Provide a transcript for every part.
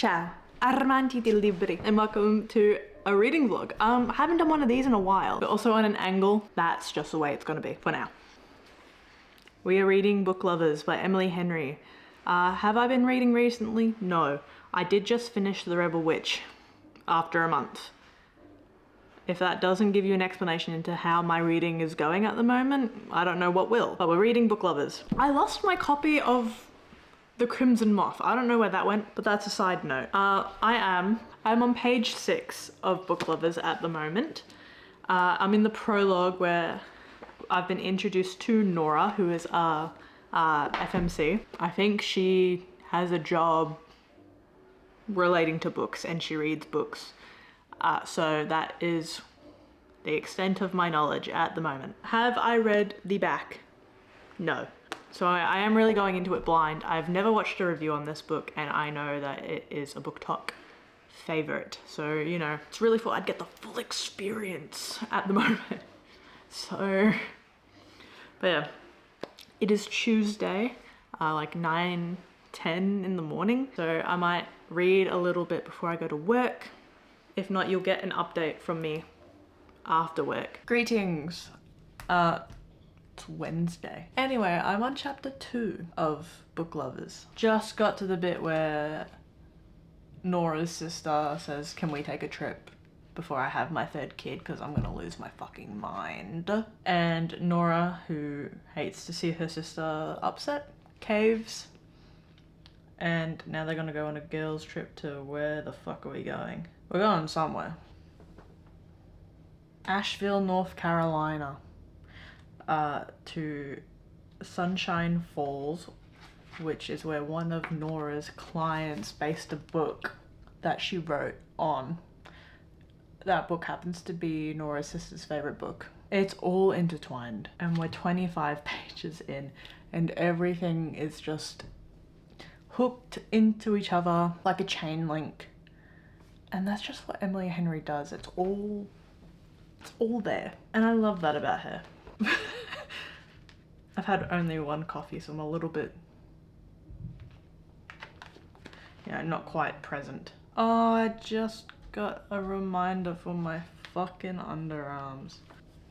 Ciao, amanti di libri, and welcome to a reading vlog. I haven't done one of these in a while, but also on an angle. That's just the way it's gonna be for now. We are reading Book Lovers by Emily Henry. Have I been reading recently? No. I did just finish The Rebel Witch after a month. If that doesn't give you an explanation into how my reading is going at the moment, I don't know what will. But we're reading Book Lovers. I lost my copy of The Crimson Moth. I don't know where that went, but that's a side note. I'm on page 6 of Book Lovers at the moment. I'm in the prologue where I've been introduced to Nora, who is FMC. I think she has a job relating to books and she reads books. So that is the extent of my knowledge at the moment. Have I read the back? No. So I am really going into it blind. I've never watched a review on this book and I know that it is a book talk favorite. So, you know, it's really full. I'd get the full experience at the moment. So, but yeah, it is Tuesday, like 9:10 in the morning. So I might read a little bit before I go to work. If not, you'll get an update from me after work. Greetings. It's Wednesday. Anyway, I'm on chapter 2 of Book Lovers. Just got to the bit where Nora's sister says, can we take a trip before I have my 3rd kid because I'm gonna lose my fucking mind. And Nora, who hates to see her sister upset, caves. And now they're gonna go on a girls' trip to where the fuck are we going? We're going somewhere. Asheville, North Carolina. To Sunshine Falls, which is where one of Nora's clients based a book that she wrote on. That book happens to be Nora's sister's favorite book. It's all intertwined and we're 25 pages in and everything is just hooked into each other like a chain link. And that's just what Emily Henry does. It's all there. And I love that about her. I've had only one coffee, so I'm a little bit, not quite present. Oh, I just got a reminder for my fucking underarms.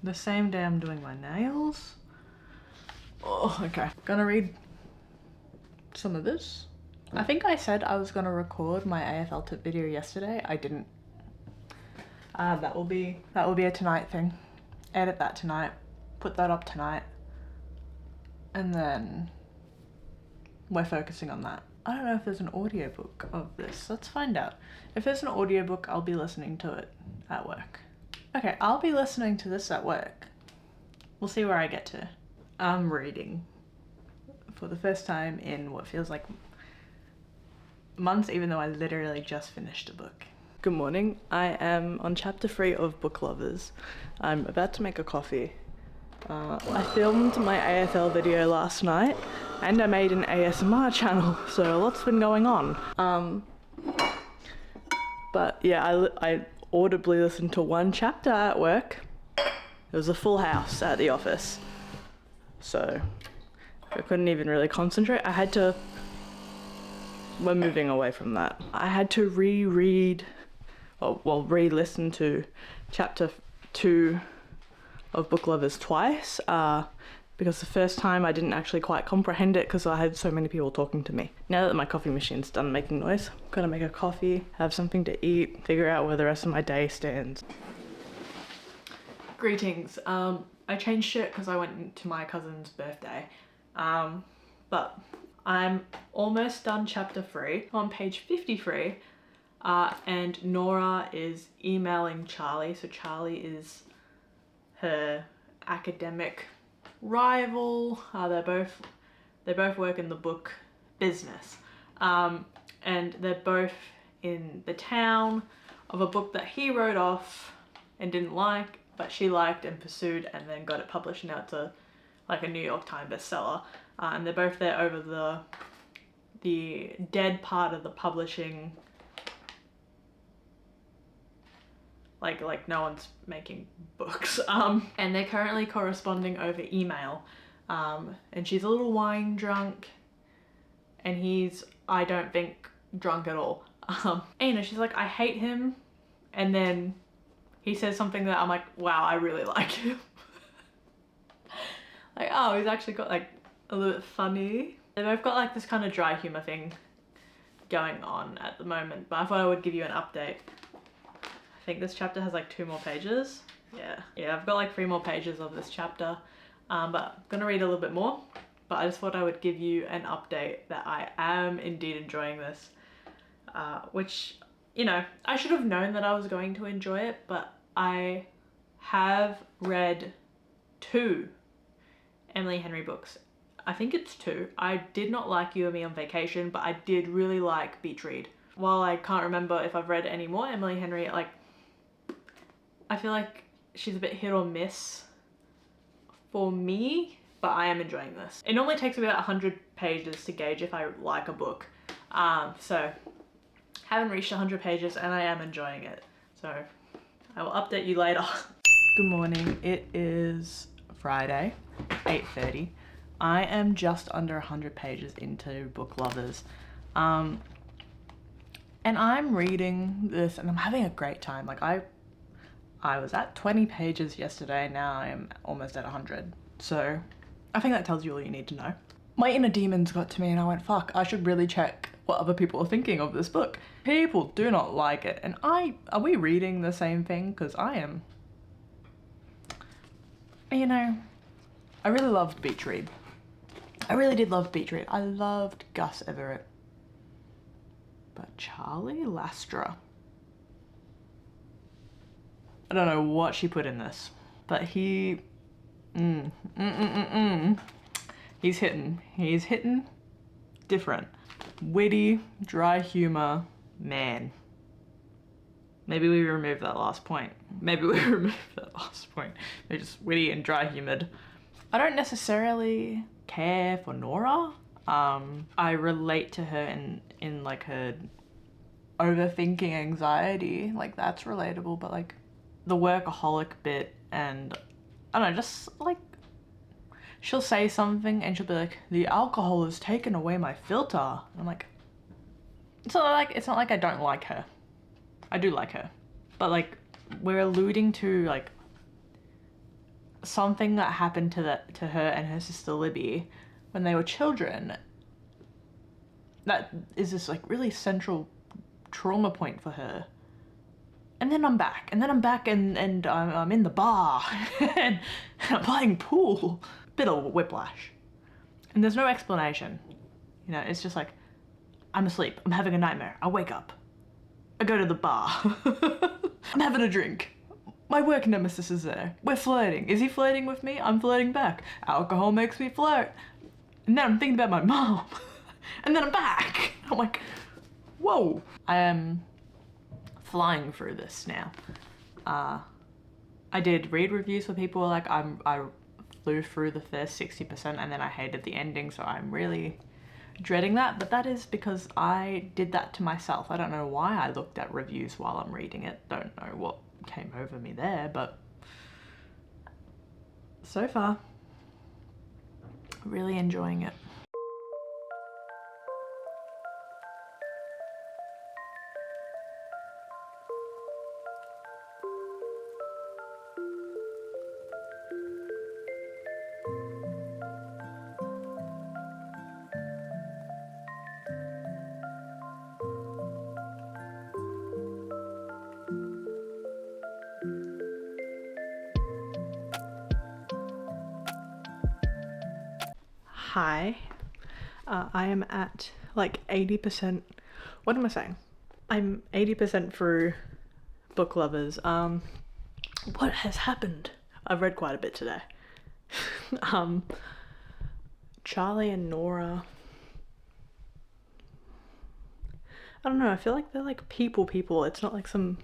The same day I'm doing my nails. Oh, okay. Gonna read some of this. I think I said I was gonna record my AFL tip video yesterday. I didn't. That will be a tonight thing. Edit that tonight. Put that up tonight. And then we're focusing on that. I don't know if there's an audiobook of this. Let's find out. If there's an audiobook, I'll be listening to it at work. Okay, I'll be listening to this at work. We'll see where I get to. I'm reading for the first time in what feels like months, even though I literally just finished a book. Good morning. I am on chapter 3 of Book Lovers. I'm about to make a coffee. I filmed my AFL video last night and I made an ASMR channel, so a lot's been going on. But yeah, I audibly listened to one chapter at work. It was a full house at the office, so I couldn't even really concentrate. We're moving away from that. I had to re-listen to chapter 2 of Book Lovers twice, because the first time I didn't actually quite comprehend it because I had so many people talking to me. Now that my coffee machine's done making noise, I'm gonna make a coffee, have something to eat, figure out where the rest of my day stands. Greetings. I changed shit because I went to my cousin's birthday, but I'm almost done chapter 3 on page 53, and Nora is emailing Charlie. So Charlie is her academic rival. They both work in the book business, and they're both in the town of a book that he wrote off and didn't like, but she liked and pursued and then got it published. Now it's like a New York Times bestseller, and they're both there over the dead part of the publishing. Like no one's making books, and they're currently corresponding over email, and she's a little wine drunk and he's, I don't think, drunk at all. And you know, she's like, I hate him, and then he says something that I'm like, wow, I really like him. Like, oh, he's actually got like a little bit funny. They've both got like this kind of dry humor thing going on at the moment, but I thought I would give you an update. I think this chapter has like 2 more pages. Yeah, I've got like 3 more pages of this chapter, but I'm gonna read a little bit more, but I just thought I would give you an update that I am indeed enjoying this, which, you know, I should have known that I was going to enjoy it, but I have read 2 Emily Henry books. I think it's 2. I did not like You and Me on Vacation, but I did really like Beach Read. While I can't remember if I've read any more Emily Henry, like, I feel like she's a bit hit or miss for me, but I am enjoying this. It normally takes about 100 pages to gauge if I like a book. So haven't reached 100 pages and I am enjoying it. So I will update you later. Good morning. It is Friday, 8:30. I am just under 100 pages into Book Lovers. And I'm reading this and I'm having a great time. Like I was at 20 pages yesterday, now I'm almost at 100. So I think that tells you all you need to know. My inner demons got to me and I went, fuck, I should really check what other people are thinking of this book. People do not like it. And are we reading the same thing? Because I am. You know, I really loved Beach Read. I really did love Beach Read. I loved Gus Everett. But Charlie Lastra, I don't know what she put in this, but he's hitting different. Witty, dry humor, man. Maybe we remove that last point. Maybe They're just witty and dry humored. I don't necessarily care for Nora. I relate to her in like her overthinking anxiety. Like that's relatable, but like the workaholic bit and I don't know, just like she'll say something and she'll be like, the alcohol has taken away my filter. And I'm like, it's not like I don't like her. I do like her. But like we're alluding to like something that happened to her and her sister Libby when they were children. That is this like really central trauma point for her. And then I'm back, and I'm in the bar, and I'm playing pool. Bit of whiplash. And there's no explanation. You know, it's just like, I'm asleep, I'm having a nightmare, I wake up, I go to the bar, I'm having a drink, my work nemesis is there, we're flirting, is he flirting with me? I'm flirting back, alcohol makes me flirt, and then I'm thinking about my mom, and then I'm back. I'm like, whoa. I am flying through this now. I did read reviews for people like I flew through the first 60% and then I hated the ending, so I'm really dreading that, but that is because I did that to myself. I don't know why I looked at reviews while I'm reading it. Don't know what came over me there, but so far, really enjoying it. Hi, I am at like 80%, what am I saying? I'm 80% through Book Lovers. What has happened? I've read quite a bit today. Charlie and Nora, I don't know, I feel like they're like people. It's not like some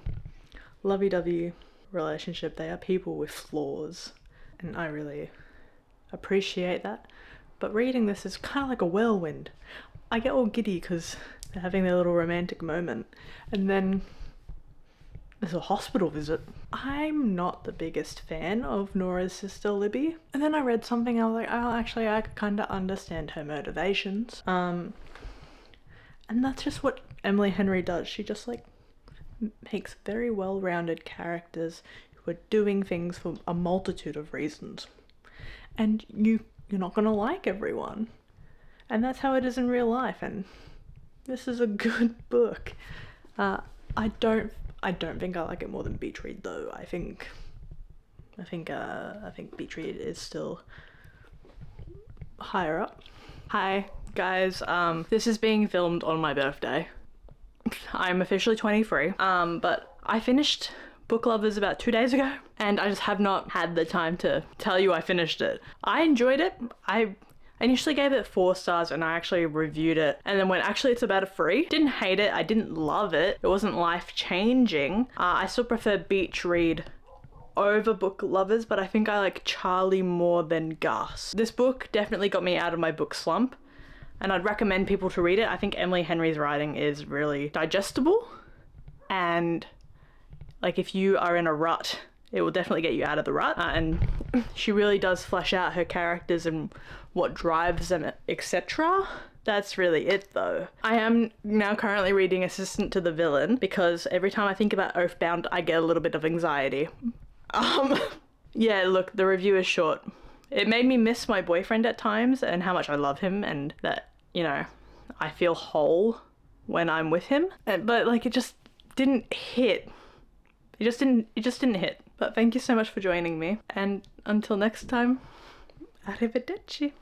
lovey-dovey relationship. They are people with flaws, and I really appreciate that. But reading this is kind of like a whirlwind. I get all giddy because they're having their little romantic moment, and then there's a hospital visit. I'm not the biggest fan of Nora's sister Libby, and then I read something, I was like, oh, actually I kind of understand her motivations. And And that's just what Emily Henry does. She just like makes very well-rounded characters who are doing things for a multitude of reasons. And you're not gonna like everyone. And that's how it is in real life, and this is a good book. I don't think I like it more than Beach Read though. I think Beach Read is still higher up. Hi guys, this is being filmed on my birthday. I'm officially 23, but I finished Book Lovers about 2 days ago, and I just have not had the time to tell you I finished it. I enjoyed it. I initially gave it 4 stars and I actually reviewed it, and then went, actually it's about a 3. Didn't hate it, I didn't love it. It wasn't life-changing. I still prefer Beach Read over Book Lovers, but I think I like Charlie more than Gus. This book definitely got me out of my book slump, and I'd recommend people to read it. I think Emily Henry's writing is really digestible, and like if you are in a rut, it will definitely get you out of the rut, and she really does flesh out her characters and what drives them, etc. That's really it though. I am now currently reading Assistant to the Villain because every time I think about Oathbound I get a little bit of anxiety. Yeah, look, the review is short. It made me miss my boyfriend at times and how much I love him, and that, you know, I feel whole when I'm with him. But like it just didn't hit. It just didn't hit. But thank you so much for joining me, and until next time, arrivederci.